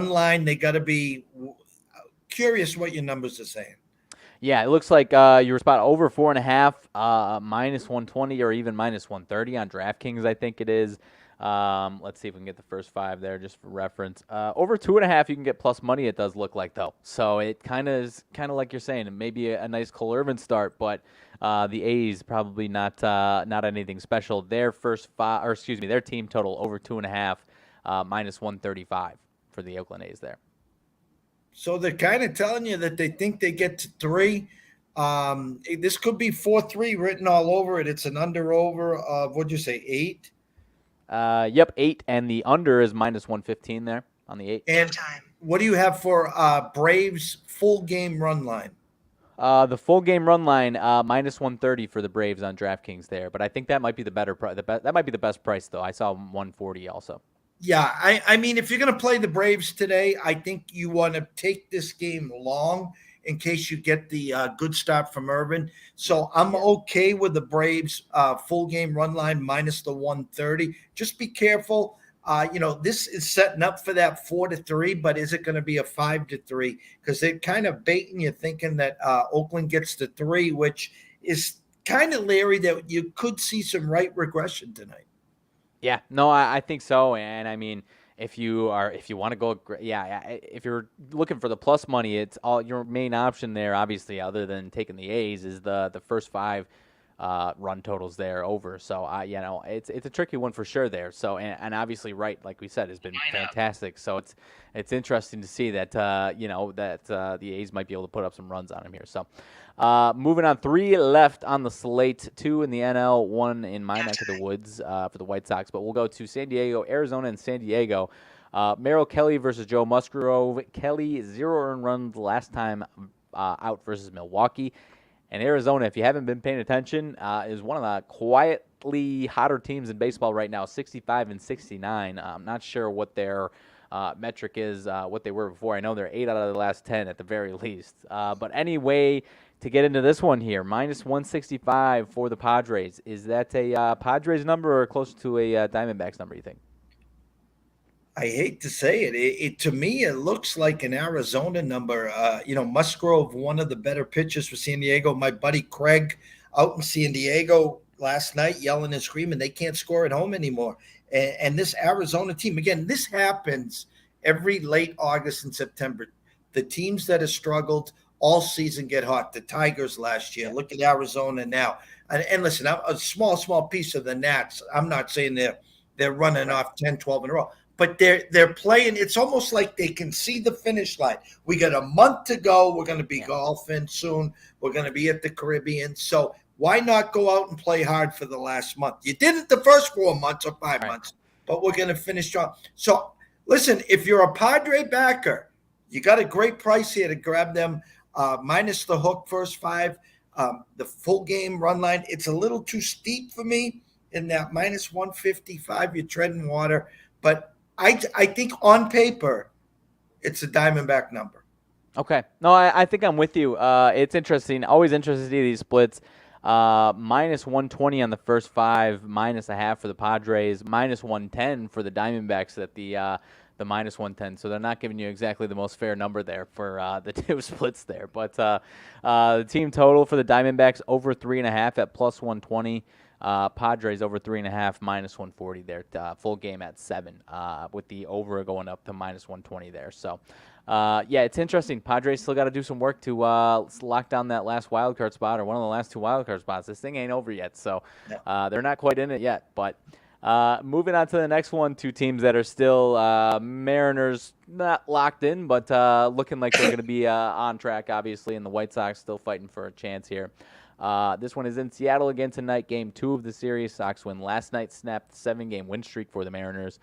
S1: line, they got to be curious what your numbers are saying.
S2: Yeah, it looks like you were spot over 4.5, minus 120 or even minus 130 on DraftKings, I think it is. Let's see if we can get the first 5 there just for reference. Over 2.5, you can get plus money, it does look like, though. So it kind of is like you're saying. It may be a nice Cole Irvin start, but the A's probably not anything special. Their their team total over 2.5, minus 135 for the Oakland A's there.
S1: So they're kind of telling you that they think they get to 3. This could be 4-3 written all over it. It's an under-over of, what'd you say, 8?
S2: Yep, 8, and the under is minus 115 there on the 8.
S1: And what do you have for Braves full game run line?
S2: The full game run line minus 130 for the Braves on DraftKings there, but I think that might be the better price. That might be the best price though. I saw 140 also.
S1: Yeah, I mean, if you're going to play the Braves today, I think you want to take this game long in case you get the good start from Irvin. So I'm okay with the Braves full game run line minus the 130. Just be careful. This is setting up for that 4-3, but is it going to be a 5-3? Because they're kind of baiting you thinking that Oakland gets to 3, which is kind of leery that you could see some right regression tonight.
S2: Yeah, no, I think so. And I mean, if you want to go, if you're looking for the plus money, it's all your main option there. Obviously, other than taking the A's, is the first 5 run totals there over. So it's a tricky one for sure there. So and obviously, Wright, like we said, has been fantastic. So it's interesting to see that the A's might be able to put up some runs on him here. So. Moving on, 3 left on the slate, 2 in the NL, 1 in my neck of the woods for the White Sox. But we'll go to San Diego, Arizona, and San Diego. Merrill Kelly versus Joe Musgrove. Kelly 0 earned runs last time out versus Milwaukee. And Arizona, if you haven't been paying attention, is one of the quietly hotter teams in baseball right now, 65-69. I'm not sure what their metric is what they were before. I know they're 8 out of the last 10 at the very least. But anyway, to get into this one here, minus 165 for the Padres. Is that a Padres number or close to a Diamondbacks number, you think?
S1: I hate to say it. To me, it looks like an Arizona number. Musgrove, one of the better pitchers for San Diego. My buddy Craig out in San Diego last night yelling and screaming they can't score at home anymore. And this Arizona team, again, this happens every late August and September. The teams that have struggled all season get hot. The Tigers last year. Look at Arizona now. And listen, a small piece of the Nats. I'm not saying they're running off 10, 12 in a row, but they're playing. It's almost like they can see the finish line. We got a month to go. We're going to be golfing soon. We're going to be at the Caribbean. So why not go out and play hard for the last month? You didn't the first 4 months or 5 months, but we're going to finish strong. So listen, if you're a Padre backer, you got a great price here to grab them minus the hook first 5, the full game run line. It's a little too steep for me in that minus 155. You're treading water, but I think on paper, it's a Diamondback number.
S2: Okay. No, I think I'm with you. It's interesting. Always interested to see these splits. Minus 120 on the first 5, minus a half for the Padres, minus 110 for the Diamondbacks at the minus 110. So they're not giving you exactly the most fair number there for the two splits there. But the team total for the Diamondbacks over 3.5 at plus 120. Padres over 3.5, minus 140 there. Full game at 7, with the over going up to minus 120 there. So, it's interesting. Padres still got to do some work to lock down that last wild card spot, or one of the last 2 wild card spots. This thing ain't over yet, so they're not quite in it yet. But moving on to the next one, 2 teams that are still Mariners not locked in, but looking like they're going to be on track, obviously, and the White Sox still fighting for a chance here. This one is in Seattle again tonight, game 2 of the series. Sox win last night, snapped 7-game win streak for the Mariners.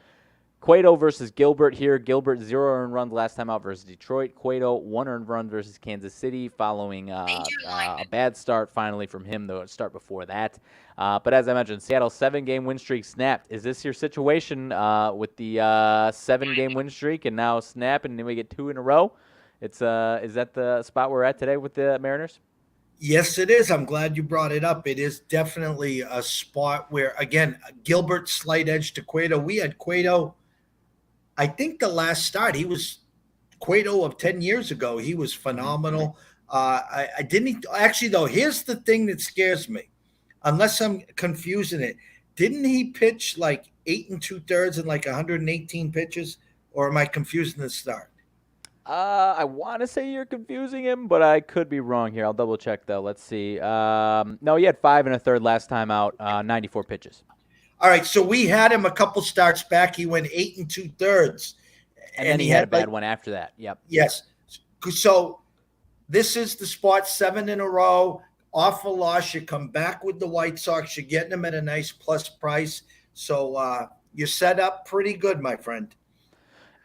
S2: Cueto versus Gilbert here. Gilbert 0 earned runs last time out versus Detroit. Cueto 1 earned run versus Kansas City following a bad start finally from him, the start before that. But as I mentioned, Seattle 7-game win streak snapped. Is this your situation with the 7-game win streak and now snap and then we get 2 in a row? Is that the spot we're at today with the Mariners?
S1: Yes, it is. I'm glad you brought it up. It is definitely a spot where, again, Gilbert's slight edge to Cueto. We had Cueto, I think the last start, he was Cueto of 10 years ago. He was phenomenal. I didn't actually, though, here's the thing that scares me, unless I'm confusing it. Didn't he pitch like 8 2/3 and like 118 pitches? Or am I confusing the start?
S2: I want to say you're confusing him, but I could be wrong here. I'll double check though. Let's see. No, he had 5 1/3 last time out. 94 pitches.
S1: All right, so we had him a couple starts back. He went 8 2/3,
S2: and then he had a bad one after that. Yep.
S1: Yes. So this is the spot, 7 in a row. Off a loss, you come back with the White Sox. You're getting them at a nice plus price. So you're set up pretty good, my friend.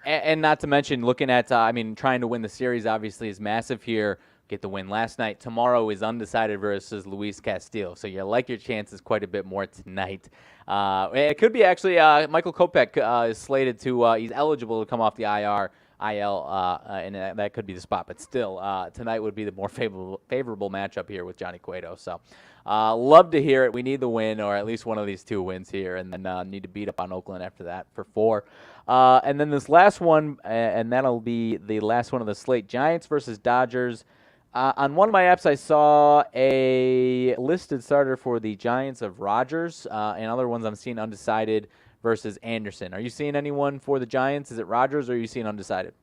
S2: And not to mention, looking at, trying to win the series obviously is massive here. Get the win last night. Tomorrow is undecided versus Luis Castillo. So you like your chances quite a bit more tonight. It could be actually Michael Kopech is slated to, he's eligible to come off the IL, and that could be the spot. But still, tonight would be the more favorable matchup here with Johnny Cueto. So love to hear it. We need the win, or at least one of these 2 wins here, and then need to beat up on Oakland after that for 4. And then this last one, and that'll be the last one of the slate, Giants versus Dodgers. On one of my apps, I saw a listed starter for the Giants of Rogers. And other ones I'm seeing undecided versus Anderson. Are you seeing anyone for the Giants? Is it Rogers, or are you seeing undecided?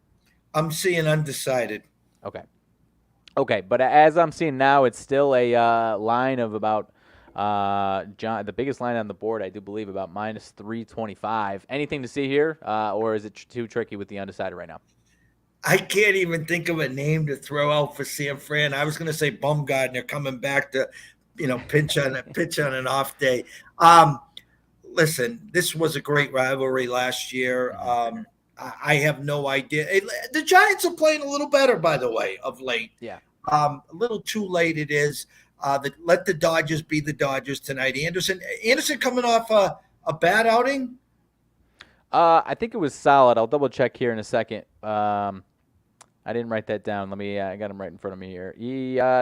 S1: I'm seeing undecided.
S2: Okay, but as I'm seeing now, it's still a line of about the biggest line on the board, I do believe, about minus 325. Anything to see here, or is it too tricky with the undecided right now?
S1: I can't even think of a name to throw out for San Fran. I was going to say Bumgarner coming back to, pitch on an off day. Listen, this was a great rivalry last year. I have no idea. The Giants are playing a little better, by the way, of late.
S2: Yeah.
S1: A little too late it is. Let the Dodgers be the Dodgers tonight. Anderson coming off a bad outing.
S2: I think it was solid. I'll double check here in a second. I didn't write that down. Let me. I got him right in front of me here.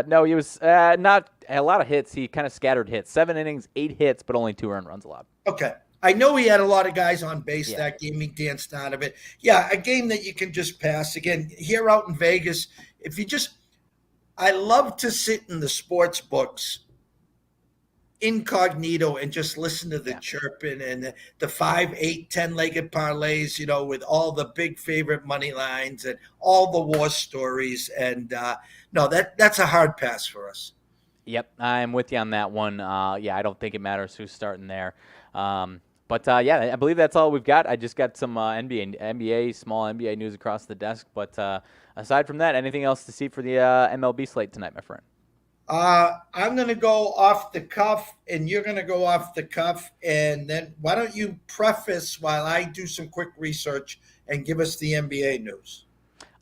S2: No, he was not a lot of hits. He kind of scattered hits. 7 innings, 8 hits, but only 2 earned runs allowed.
S1: Okay. I know he had a lot of guys on base
S2: Yeah.
S1: that game. He danced out of it. Yeah, a game that you can just pass. Again, here out in Vegas, if you just, I love to sit in the sports books incognito and just listen to the
S2: Yeah.
S1: chirping and the 5, 8, 10-legged parlays, with all the big favorite money lines and all the war stories. And no, that's a hard pass for us.
S2: Yep, I'm with you on that one. Yeah, I don't think it matters who's starting there. But yeah, I believe that's all we've got. I just got some NBA, small NBA news across the desk. But aside from that, anything else to see for the MLB slate tonight, my friend?
S1: I'm going to go off the cuff, and you're going to go off the cuff. And then why don't you preface while I do some quick research and give us the NBA news?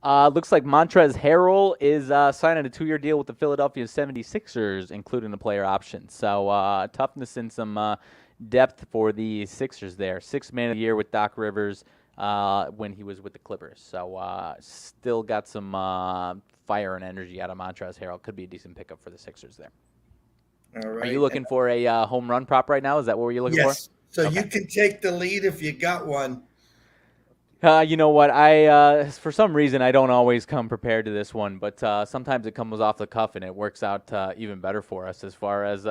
S2: Looks like Montrezl Harrell is signing a 2-year deal with the Philadelphia 76ers, including the player option. So toughness and some depth for the Sixers there. Sixth man of the year with Doc Rivers when he was with the Clippers. So still got some fire and energy out of Montrezl Harrell. Could be a decent pickup for the Sixers there.
S1: All right.
S2: Are you looking for a home run prop right now? Is that what you're looking
S1: Yes.
S2: for?
S1: So
S2: Okay.
S1: you can take the lead if you got one.
S2: You know what? I for some reason I don't always come prepared to this one, but sometimes it comes off the cuff and it works out even better for us as far as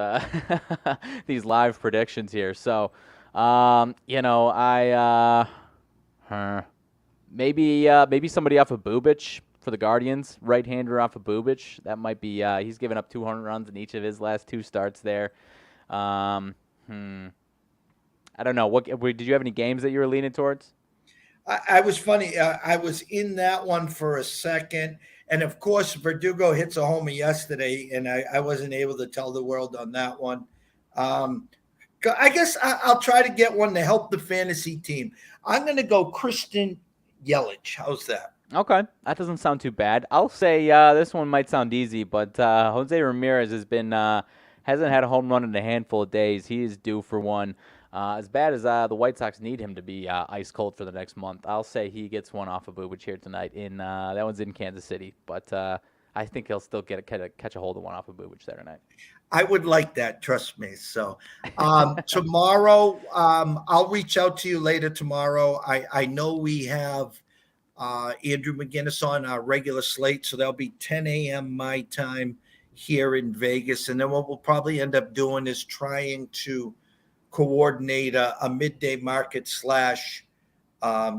S2: these live predictions here. So, maybe somebody off of Bubic for the Guardians, right-hander off of Bubic. That might be. He's given up 200 runs in each of his last 2 starts there. I don't know. What did you have any games that you were leaning towards?
S1: I was funny. I was in that one for a second. And of course, Verdugo hits a homer yesterday, and I wasn't able to tell the world on that one. Um, I guess I'll try to get one to help the fantasy team. I'm going to go Christian Yelich. How's that?
S2: Okay, that doesn't sound too bad. I'll say this one might sound easy, but Jose Ramirez hasn't had a home run in a handful of days. He is due for one. As bad as the White Sox need him to be ice cold for the next month, I'll say he gets one off of Bubic here tonight. That one's in Kansas City, but I think he'll still catch a hold of one off of Bubic there tonight.
S1: I would like that, trust me. So tomorrow, I'll reach out to you later tomorrow. I know we have Andrew McGinnis on our regular slate, so that'll be 10 a.m. my time here in Vegas. And then what we'll probably end up doing is trying to coordinate a midday market /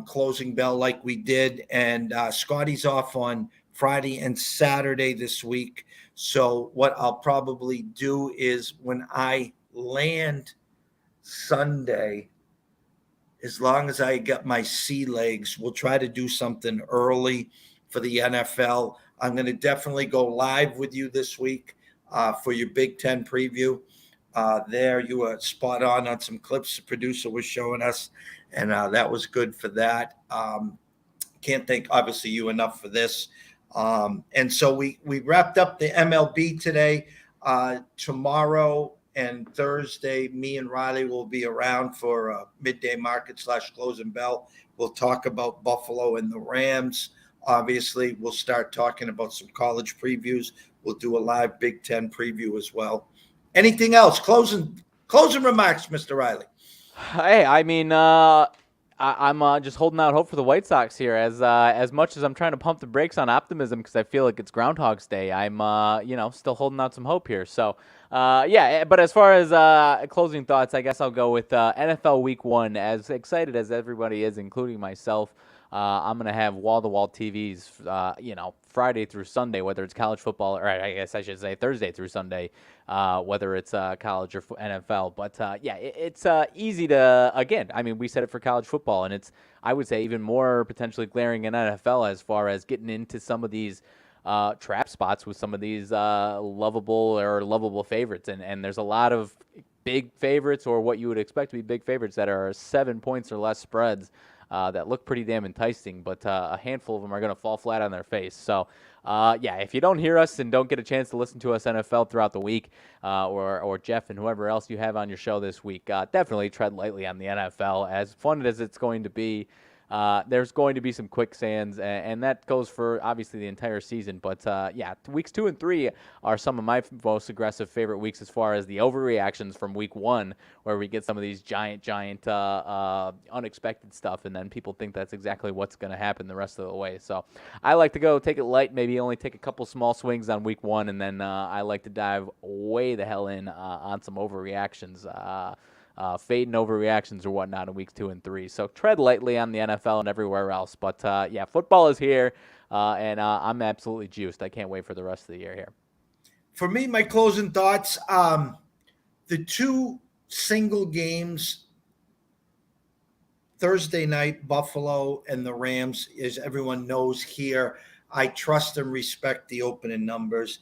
S1: closing bell like we did. And Scotty's off on Friday and Saturday this week. So what I'll probably do is when I land Sunday, as long as I get my sea legs, we'll try to do something early for the NFL. I'm going to definitely go live with you this week for your Big Ten preview. There, you were spot on some clips the producer was showing us, and that was good for that. Can't thank, obviously, you enough for this. And so we wrapped up the MLB today. Tomorrow and Thursday, me and Riley will be around for a midday market / closing bell. We'll talk about Buffalo and the Rams. Obviously, we'll start talking about some college previews. We'll do a live Big Ten preview as well. Anything else? Closing remarks, Mr. Riley.
S2: Hey, I mean, I'm just holding out hope for the White Sox here. As much as I'm trying to pump the brakes on optimism because I feel like it's Groundhog's Day, I'm still holding out some hope here. So, yeah. But as far as closing thoughts, I guess I'll go with NFL Week 1. As excited as everybody is, including myself, I'm gonna have wall-to-wall TVs, Friday through Sunday, whether it's college football, or I guess I should say Thursday through Sunday, whether it's college or NFL. But yeah, it's easy to, again, I mean, we said it for college football, and it's, I would say, even more potentially glaring in NFL as far as getting into some of these trap spots with some of these lovable favorites. And there's a lot of big favorites, or what you would expect to be big favorites, that are 7 points or less spreads that look pretty damn enticing, but a handful of them are going to fall flat on their face. So, yeah, if you don't hear us and don't get a chance to listen to us NFL throughout the week, or Jeff and whoever else you have on your show this week, definitely tread lightly on the NFL. As fun as it's going to be, there's going to be some quicksands, and that goes for obviously the entire season. But yeah, weeks 2 and 3 are some of my most aggressive favorite weeks as far as the overreactions from week 1, where we get some of these giant, unexpected stuff, and then people think that's exactly what's going to happen the rest of the way. So I like to go take it light, maybe only take a couple small swings on week 1, and then I like to dive way the hell in on some overreactions. Fading overreactions or whatnot in weeks 2 and 3. So tread lightly on the NFL and everywhere else. But yeah, football is here, and I'm absolutely juiced. I can't wait for the rest of the year here.
S1: For me, my closing thoughts, the 2 single games, Thursday night, Buffalo and the Rams, as everyone knows here, I trust and respect the opening numbers.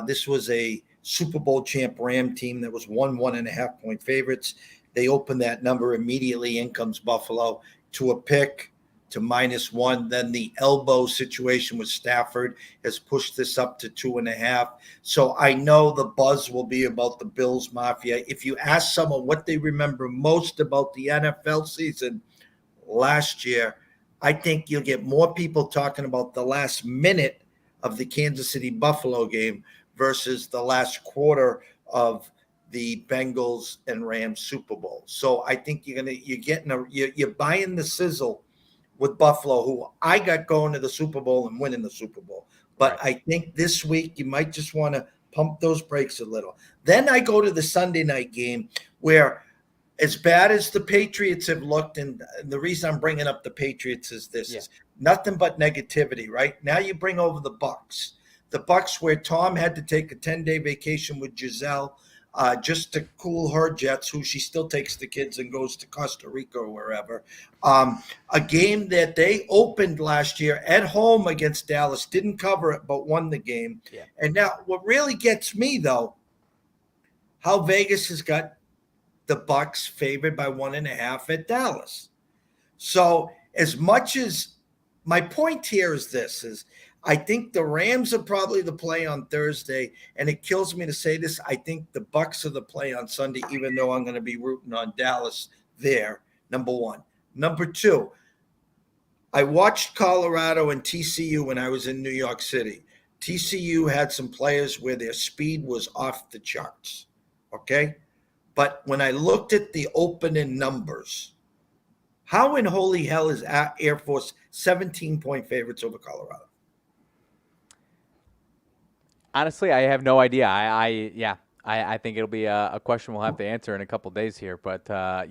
S1: This was a Super Bowl champ Ram team that was 1.5 point favorites. They opened that number immediately. In comes Buffalo to a pick to -1. Then the elbow situation with Stafford has pushed this up to 2.5. So I know the buzz will be about the Bills Mafia. If you ask someone what they remember most about the NFL season last year, I think you'll get more people talking about the last minute of the Kansas City Buffalo game versus the last quarter of the Bengals and Rams Super Bowl. So I think you're buying the sizzle with Buffalo, who I got going to the Super Bowl and winning the Super Bowl. But right. I think this week you might just want to pump those brakes a little. Then I go to the Sunday night game where, as bad as the Patriots have looked, and the reason I'm bringing up the Patriots is this, is nothing but negativity, right? Now you bring over the Bucs. The Bucs, where Tom had to take a 10-day vacation with Giselle just to cool her jets, who she still takes the kids and goes to Costa Rica or wherever. A game that they opened last year at home against Dallas, didn't cover it, but won the game. Yeah. And now what really gets me, though, how Vegas has got the Bucs favored by 1.5 at Dallas. So as much as my point here is this, is I think the Rams are probably the play on Thursday, and it kills me to say this. I think the Bucs are the play on Sunday, even though I'm going to be rooting on Dallas there, number one. Number two, I watched Colorado and TCU when I was in New York City. TCU had some players where their speed was off the charts, okay? But when I looked at the opening numbers, how in holy hell is Air Force 17-point favorites over Colorado?
S2: Honestly, I have no idea. I think it'll be a question we'll have to answer in a couple days here. But I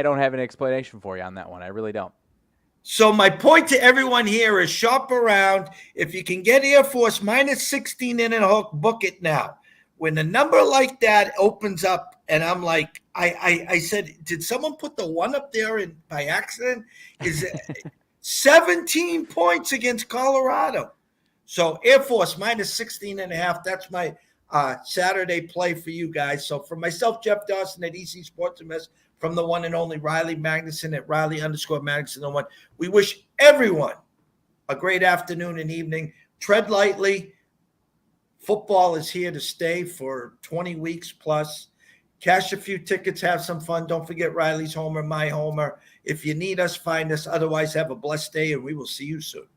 S2: don't have an explanation for you on that one. I really don't.
S1: So my point to everyone here is shop around. If you can get Air Force -16 in a hook, book it now. When a number like that opens up, and I'm like, I said, did someone put the 1 up there by accident? Is it 17 points against Colorado? So Air Force -16.5. That's my Saturday play for you guys. So for myself, Jeff Dawson at EC Sports Invest, from the one and only Riley Magnuson at Riley_Magnuson01. We wish everyone a great afternoon and evening. Tread lightly. Football is here to stay for 20 weeks plus. Cash a few tickets, have some fun. Don't forget Riley's Homer, my Homer. If you need us, find us. Otherwise, have a blessed day, and we will see you soon.